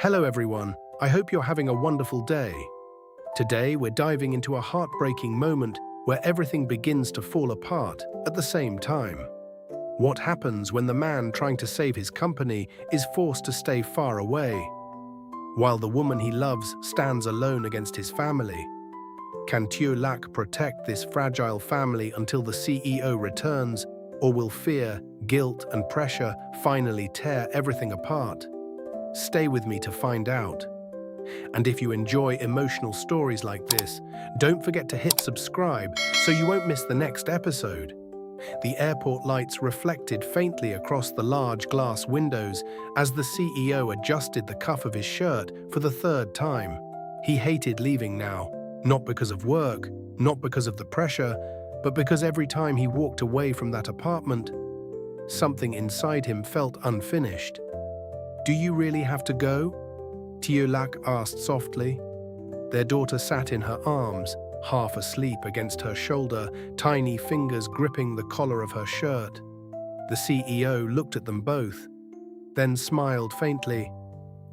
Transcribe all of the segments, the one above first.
Hello everyone, I hope you're having a wonderful day. Today we're diving into a heartbreaking moment where everything begins to fall apart at the same time. What happens when the man trying to save his company is forced to stay far away, while the woman he loves stands alone against his family? Can Tieu Lac protect this fragile family until the CEO returns, or will fear, guilt, and pressure finally tear everything apart? Stay with me to find out. And if you enjoy emotional stories like this, don't forget to hit subscribe so you won't miss the next episode. The airport lights reflected faintly across the large glass windows as the CEO adjusted the cuff of his shirt for the third time. He hated leaving now, not because of work, not because of the pressure, but because every time he walked away from that apartment, something inside him felt unfinished. "Do you really have to go?" Tieu Lac asked softly. Their daughter sat in her arms, half asleep against her shoulder, tiny fingers gripping the collar of her shirt. The CEO looked at them both, then smiled faintly.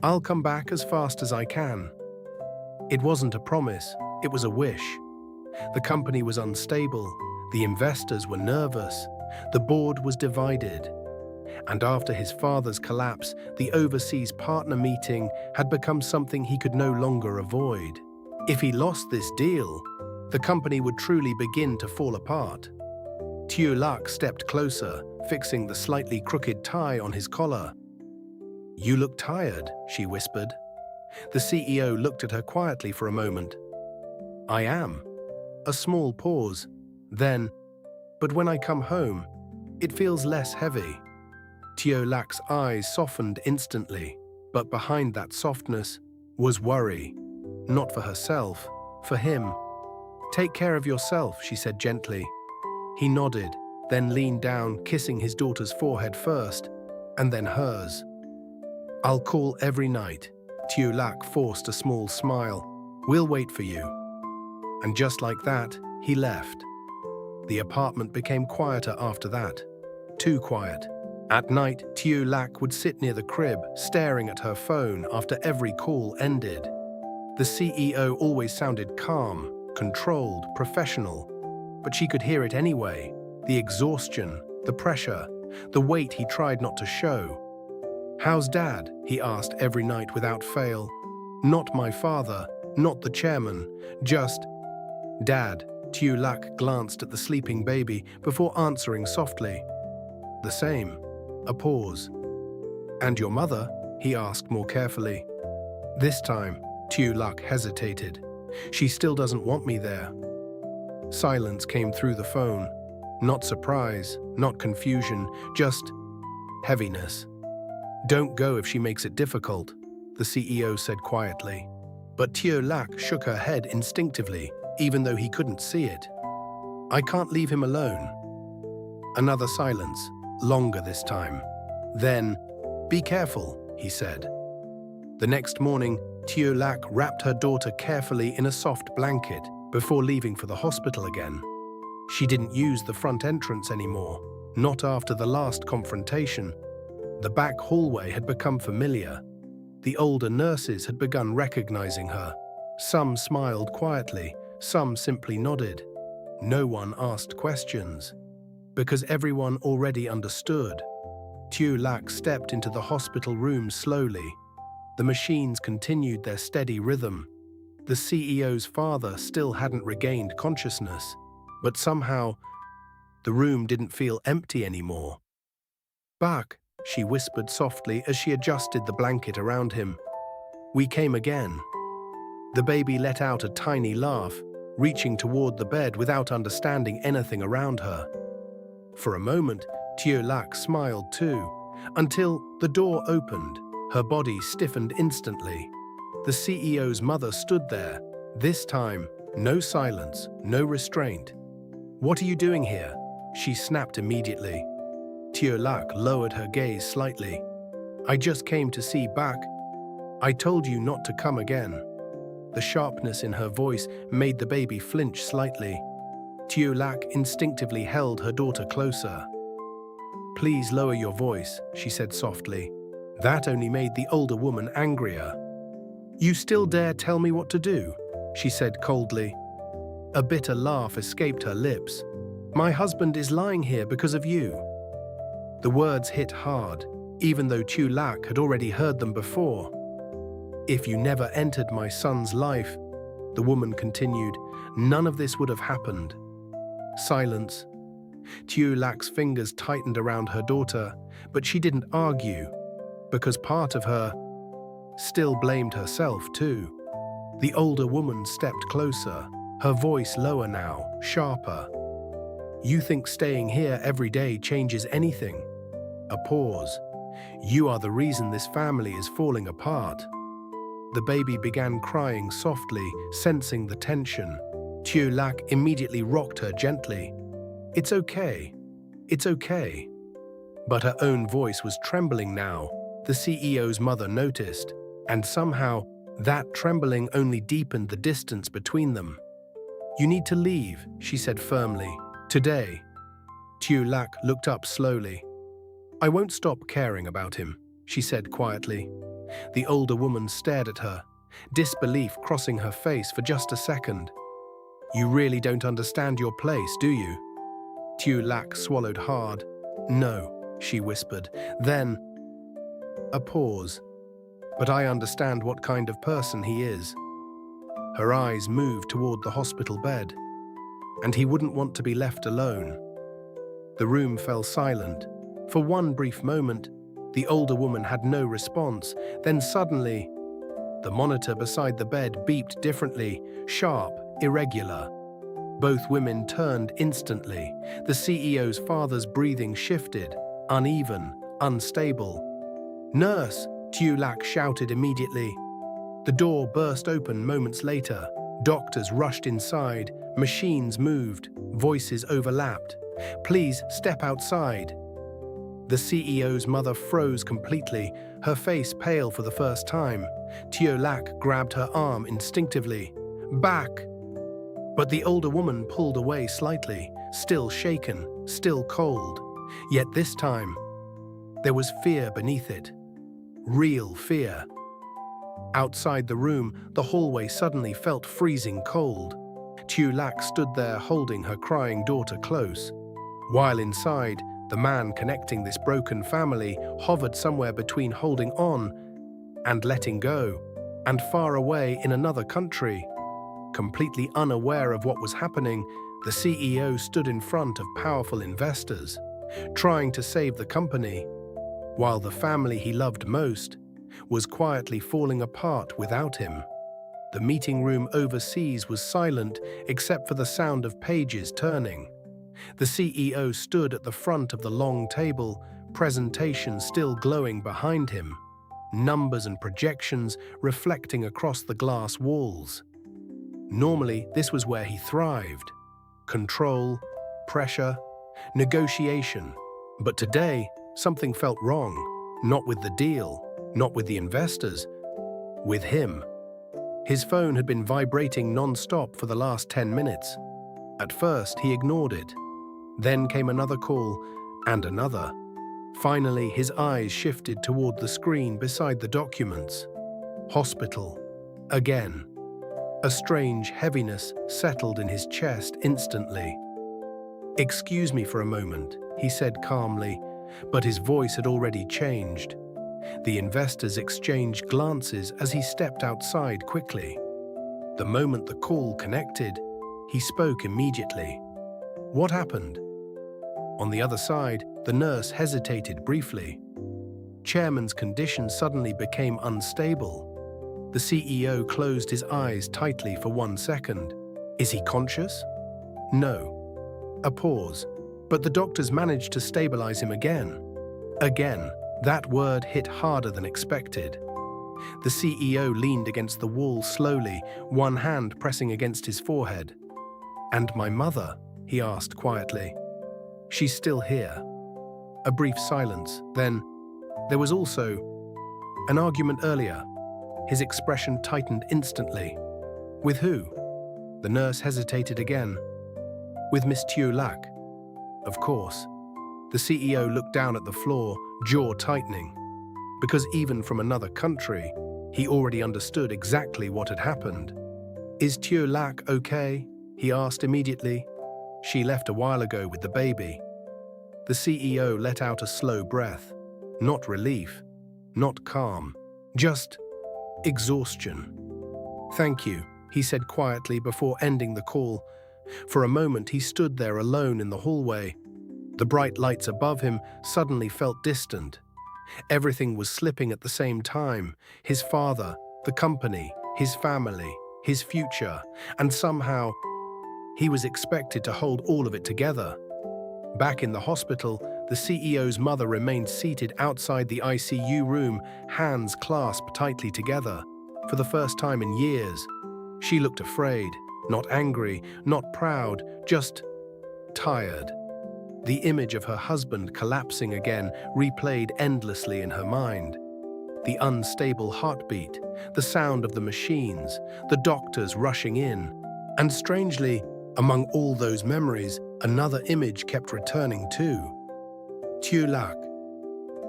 "I'll come back as fast as I can." It wasn't a promise, it was a wish. The company was unstable, the investors were nervous, the board was divided. And after his father's collapse, the overseas partner meeting had become something he could no longer avoid. If he lost this deal, the company would truly begin to fall apart. Tieu Lac stepped closer, fixing the slightly crooked tie on his collar. "You look tired," she whispered. The CEO looked at her quietly for a moment. "I am." A small pause. Then, "But when I come home, it feels less heavy." Tieu Lac's eyes softened instantly, but behind that softness was worry. Not for herself, for him. "Take care of yourself," she said gently. He nodded, then leaned down, kissing his daughter's forehead first, and then hers. "I'll call every night." Tieu Lac forced a small smile. "We'll wait for you." And just like that, he left. The apartment became quieter after that. Too quiet. At night, Tieu Lac would sit near the crib, staring at her phone after every call ended. The CEO always sounded calm, controlled, professional, but she could hear it anyway. The exhaustion, the pressure, the weight he tried not to show. "How's Dad?" he asked every night without fail. Not my father, not the chairman, just Dad. Tieu Lac glanced at the sleeping baby before answering softly. "The same." A pause. "And your mother?" he asked more carefully. This time, Tieu Lac hesitated. "She still doesn't want me there." Silence came through the phone. Not surprise, not confusion, just heaviness. "Don't go if she makes it difficult," the CEO said quietly. But Tieu Lac shook her head instinctively, even though he couldn't see it. "I can't leave him alone." Another silence. Longer this time. Then, "Be careful," he said. The next morning, Tieu Lac wrapped her daughter carefully in a soft blanket before leaving for the hospital again. She didn't use the front entrance anymore, not after the last confrontation. The back hallway had become familiar. The older nurses had begun recognizing her. Some smiled quietly, some simply nodded. No one asked questions, because everyone already understood. Tieu Lac stepped into the hospital room slowly. The machines continued their steady rhythm. The CEO's father still hadn't regained consciousness, but somehow, the room didn't feel empty anymore. "Back," she whispered softly as she adjusted the blanket around him. "We came again." The baby let out a tiny laugh, reaching toward the bed without understanding anything around her. For a moment, Tieu Lac smiled too, until the door opened. Her body stiffened instantly. The CEO's mother stood there. This time, no silence, no restraint. "What are you doing here?" she snapped immediately. Tieu Lac lowered her gaze slightly. "I just came to see back. I told you not to come again." The sharpness in her voice made the baby flinch slightly. Tieu Lac instinctively held her daughter closer. "Please lower your voice," she said softly. That only made the older woman angrier. "You still dare tell me what to do?" she said coldly. A bitter laugh escaped her lips. "My husband is lying here because of you." The words hit hard, even though Tieu Lac had already heard them before. "If you never entered my son's life," the woman continued, "none of this would have happened." Silence. Tieu Lac's fingers tightened around her daughter, but she didn't argue, because part of her still blamed herself too. The older woman stepped closer, her voice lower now, sharper. "You think staying here every day changes anything?" A pause. "You are the reason this family is falling apart." The baby began crying softly, sensing the tension. Tieu Lac immediately rocked her gently. "It's okay. It's okay." But her own voice was trembling now, the CEO's mother noticed, and somehow that trembling only deepened the distance between them. "You need to leave," she said firmly. "Today." Tieu Lac looked up slowly. "I won't stop caring about him," she said quietly. The older woman stared at her, disbelief crossing her face for just a second. "You really don't understand your place, do you?" Tieu Lac swallowed hard. "No," she whispered. Then, a pause. "But I understand what kind of person he is." Her eyes moved toward the hospital bed. "And he wouldn't want to be left alone." The room fell silent. For one brief moment, the older woman had no response. Then suddenly, the monitor beside the bed beeped differently, sharp, irregular. Both women turned instantly. The CEO's father's breathing shifted, uneven, unstable. "Nurse!" Tieu Lac shouted immediately. The door burst open moments later. Doctors rushed inside, machines moved, voices overlapped. "Please step outside." The CEO's mother froze completely, her face pale for the first time. Tieu Lac grabbed her arm instinctively. "Back!" But the older woman pulled away slightly, still shaken, still cold. Yet this time, there was fear beneath it. Real fear. Outside the room, the hallway suddenly felt freezing cold. Tieu Lac stood there holding her crying daughter close. While inside, the man connecting this broken family hovered somewhere between holding on and letting go, and far away in another country. Completely unaware of what was happening, the CEO stood in front of powerful investors, trying to save the company, while the family he loved most was quietly falling apart without him. The meeting room overseas was silent except for the sound of pages turning. The CEO stood at the front of the long table, presentation still glowing behind him, numbers and projections reflecting across the glass walls. Normally, this was where he thrived. Control, pressure, negotiation. But today, something felt wrong. Not with the deal, not with the investors, with him. His phone had been vibrating non-stop for the last 10 minutes. At first, he ignored it. Then came another call, and another. Finally, his eyes shifted toward the screen beside the documents. Hospital. Again. A strange heaviness settled in his chest instantly. "Excuse me for a moment," he said calmly, but his voice had already changed. The investors exchanged glances as he stepped outside quickly. The moment the call connected, he spoke immediately. "What happened?" On the other side, the nurse hesitated briefly. Chairman's condition suddenly became unstable. The CEO closed his eyes tightly for 1 second. "Is he conscious?" "No." A pause. But the doctors managed to stabilize him again. Again, that word hit harder than expected. The CEO leaned against the wall slowly, one hand pressing against his forehead. "And my mother?" he asked quietly. "She's still here." A brief silence, then, "There was also an argument earlier." His expression tightened instantly. "With who?" The nurse hesitated again. "With Miss Tieu Lac." "Of course." The CEO looked down at the floor, jaw tightening. because even from another country, he already understood exactly what had happened. "Is Tieu Lac okay?" he asked immediately. "She left a while ago with the baby." The CEO let out a slow breath. Not relief, not calm, just exhaustion. "Thank you," he said quietly before ending the call. For a moment he stood there alone in the hallway. The bright lights above him suddenly felt distant. Everything was slipping at the same time. His father, the company, his family, his future, and somehow he was expected to hold all of it together. Back in the hospital, the CEO's mother remained seated outside the ICU room, hands clasped tightly together. For the first time in years, she looked afraid, not angry, not proud, just tired. The image of her husband collapsing again replayed endlessly in her mind. The unstable heartbeat, the sound of the machines, the doctors rushing in. And strangely, among all those memories, another image kept returning too. Tieu Lac,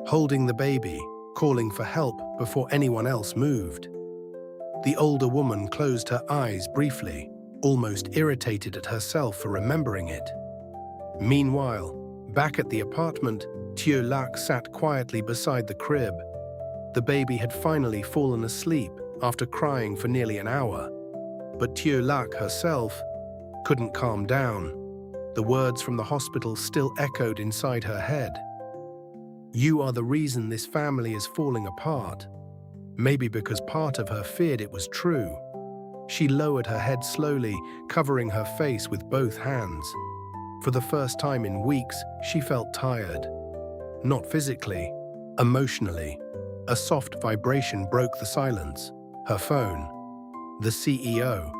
holding the baby, calling for help before anyone else moved. The older woman closed her eyes briefly, almost irritated at herself for remembering it. Meanwhile, back at the apartment, Tieu Lac sat quietly beside the crib. The baby had finally fallen asleep after crying for nearly an hour. But Tieu Lac herself couldn't calm down. The words from the hospital still echoed inside her head. "You are the reason this family is falling apart." Maybe because part of her feared it was true. She lowered her head slowly, covering her face with both hands. For the first time in weeks, she felt tired. Not physically, emotionally. A soft vibration broke the silence. Her phone. The CEO.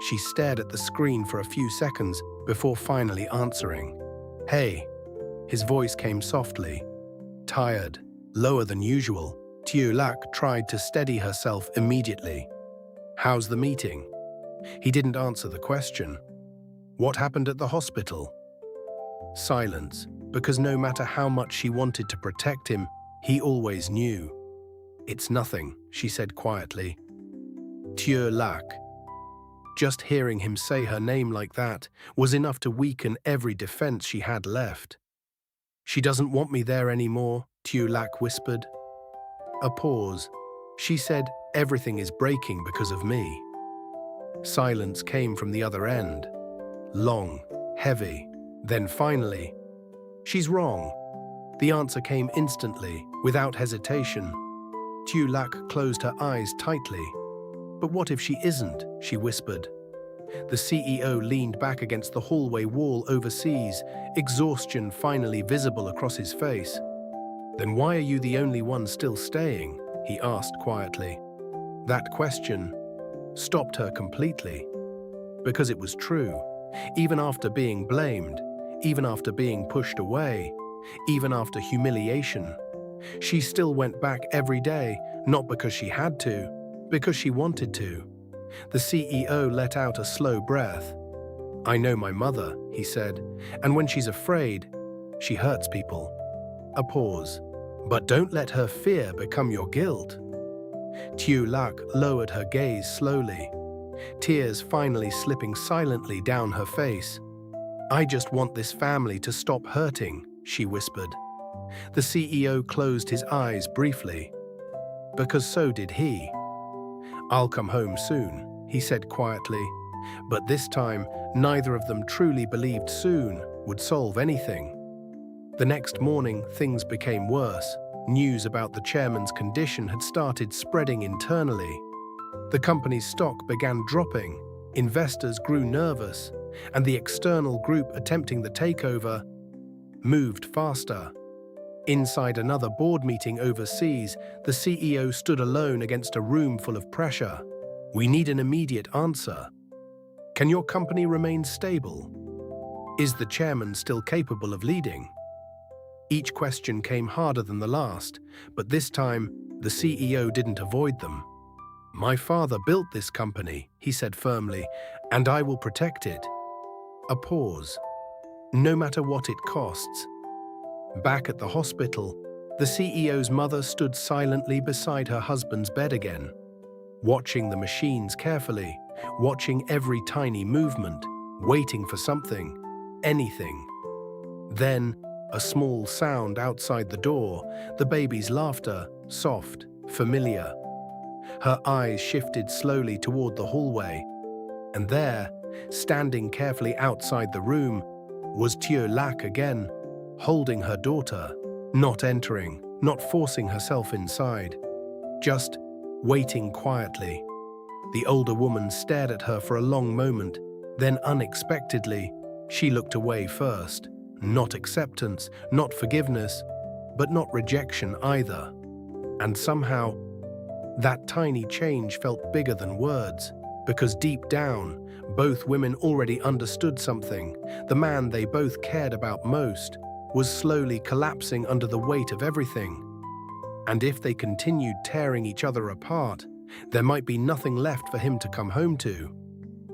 She stared at the screen for a few seconds before finally answering. "Hey." His voice came softly. Tired, lower than usual, Tieu Lac tried to steady herself immediately. "How's the meeting?" He didn't answer the question. "What happened at the hospital?" Silence, because no matter how much she wanted to protect him, he always knew. "It's nothing," she said quietly. Tieu Lac. Just hearing him say her name like that was enough to weaken every defense she had left. "She doesn't want me there anymore," Tieu Lac whispered. A pause. She said, "Everything is breaking because of me." Silence came from the other end. Long, heavy. Then finally, "She's wrong." The answer came instantly, without hesitation. Tieu Lac closed her eyes tightly. "But what if she isn't?" she whispered. The CEO leaned back against the hallway wall overseas, exhaustion finally visible across his face. "Then why are you the only one still staying?" he asked quietly. That question stopped her completely. Because it was true. Even after being blamed, even after being pushed away, even after humiliation, she still went back every day, not because she had to, because she wanted to. The CEO let out a slow breath. "I know my mother," he said, "and when she's afraid, she hurts people." A pause. "But don't let her fear become your guilt." Tieu Lac lowered her gaze slowly, tears finally slipping silently down her face. "I just want this family to stop hurting," she whispered. The CEO closed his eyes briefly. Because so did he. "I'll come home soon," he said quietly. But this time, neither of them truly believed soon would solve anything. The next morning, things became worse. News about the chairman's condition had started spreading internally. The company's stock began dropping, investors grew nervous, and the external group attempting the takeover moved faster. Inside another board meeting overseas, the CEO stood alone against a room full of pressure. "We need an immediate answer. Can your company remain stable? Is the chairman still capable of leading?" Each question came harder than the last, but this time, the CEO didn't avoid them. "My father built this company," he said firmly, "and I will protect it." A pause. "No matter what it costs." Back at the hospital, The CEO's mother stood silently beside her husband's bed again, watching the machines carefully, watching every tiny movement, waiting for something, anything. Then, a small sound outside the door, the baby's laughter, soft, familiar. Her eyes shifted slowly toward the hallway, and there, standing carefully outside the room, was Tieu Lac again, holding her daughter, not entering, not forcing herself inside, just waiting quietly. The older woman stared at her for a long moment, then unexpectedly, she looked away first. Not acceptance, not forgiveness, but not rejection either. And somehow, that tiny change felt bigger than words, because deep down, both women already understood something. The man they both cared about most was slowly collapsing under the weight of everything. And if they continued tearing each other apart, there might be nothing left for him to come home to.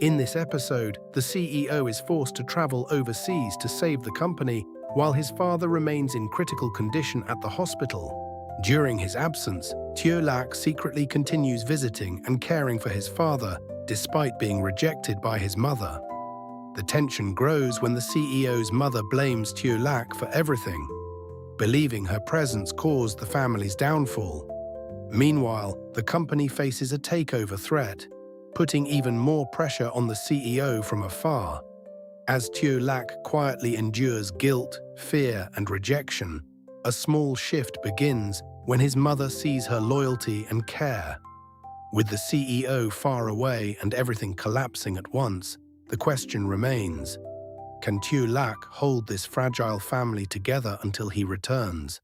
In this episode, the CEO is forced to travel overseas to save the company, while his father remains in critical condition at the hospital. During his absence, Tieu Lac secretly continues visiting and caring for his father, despite being rejected by his mother. The tension grows when the CEO's mother blames Tieu Lac for everything, believing her presence caused the family's downfall. Meanwhile, the company faces a takeover threat, putting even more pressure on the CEO from afar. As Tieu Lac quietly endures guilt, fear, and rejection, a small shift begins when his mother sees her loyalty and care. With the CEO far away and everything collapsing at once, the question remains: can Tieu Lac hold this fragile family together until he returns?